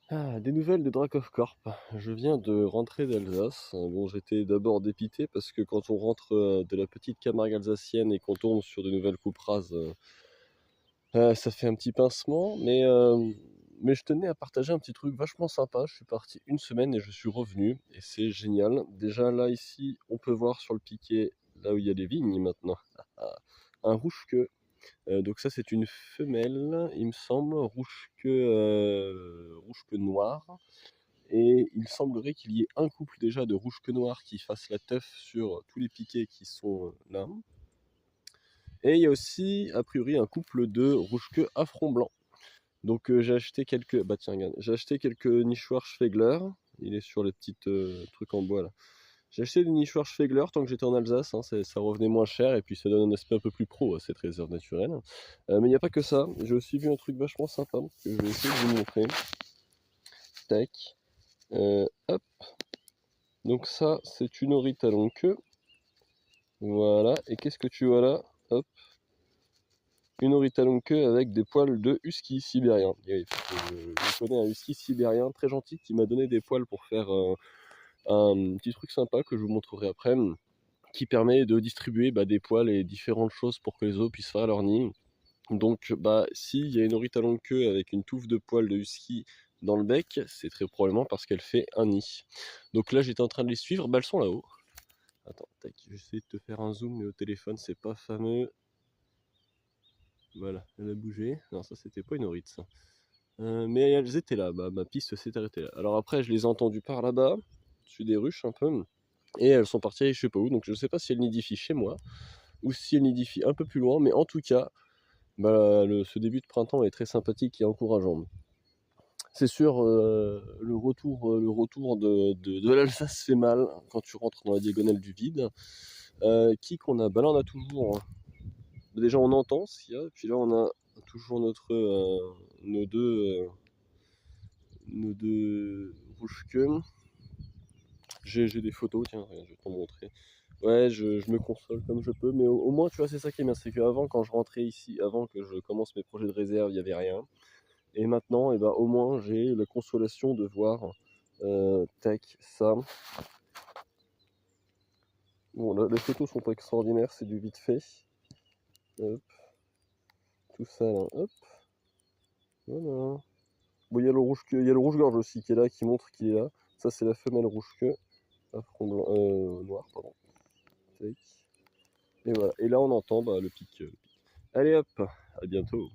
Ah, des nouvelles de Drakofkorp. Je viens de rentrer d'Alsace. Bon, j'étais d'abord dépité parce que quand on rentre de la petite Camargue alsacienne et qu'on tombe sur de nouvelles coupes rases, ça fait un petit pincement. Mais je tenais à partager un petit truc vachement sympa. Je suis parti une semaine et je suis revenu et c'est génial. Déjà là, ici, on peut voir sur le piquet, là où il y a des vignes maintenant, un rouge-queue. Donc ça, c'est une femelle, il me semble, rouge-queue noir. Et il semblerait qu'il y ait un couple déjà de rouge-queue noir qui fasse la teuf sur tous les piquets qui sont là. Et il y a aussi, a priori, un couple de rouge-queue à front blanc. Donc j'ai acheté quelques. Bah tiens, regarde. J'ai acheté quelques nichoirs Schwegler. Il est sur les petits trucs en bois là. J'ai acheté des nichoirs Schwegler tant que j'étais en Alsace, hein, ça revenait moins cher et puis ça donne un aspect un peu plus pro à cette réserve naturelle. Mais il n'y a pas que ça, j'ai aussi vu un truc vachement sympa que je vais essayer de vous montrer. Tac. Hop. Donc ça, c'est une oryx à longue queue. Voilà. Et qu'est-ce que tu vois là? Hop. Une oryx à longue queue avec des poils de husky sibérien. Et oui, je connais un husky sibérien très gentil qui m'a donné des poils pour faire un petit truc sympa que je vous montrerai après, qui permet de distribuer des poils et différentes choses pour que les os puissent faire leur nid. Donc s'il y a une oryx à longue queue avec une touffe de poils de husky dans le bec, c'est très probablement parce qu'elle fait un nid. Donc là j'étais en train de les suivre, elles sont là-haut. Attends, tac, j'essaie de te faire un zoom mais au téléphone c'est pas fameux. Voilà, elle a bougé. Non, ça c'était pas une oryx, ça. Mais elles étaient là, ma piste s'est arrêtée là. Alors après je les ai entendues par là-bas, dessus des ruches un peu, et elles sont parties je sais pas où, donc je sais pas si elles nidifient chez moi, ou si elles nidifient un peu plus loin, mais en tout cas, ce début de printemps est très sympathique et encourageant. C'est sûr, le retour de l'Alsace fait mal quand tu rentres dans la diagonale du vide. Qui qu'on a? Bah là on a toujours, déjà on entend s'il y a, puis là on a toujours nos deux rouges-queues. J'ai des photos, tiens, regarde, je vais t'en montrer. Ouais, je me console comme je peux, mais au moins, tu vois, c'est ça qui est bien. C'est qu'avant, quand je rentrais ici, avant que je commence mes projets de réserve, il n'y avait rien. Et maintenant, au moins, j'ai la consolation de voir, tac, ça. Bon, là, les photos sont pas extraordinaires, c'est du vite fait. Hop, tout ça, là, hop, voilà. Bon, il y a le rouge-gorge aussi qui est là, qui montre qu'il est là. Ça, c'est la femelle rouge-queue, à front blanc, noir, pardon. Tac. Et voilà. Et là, on entend le pic. Allez hop, à bientôt.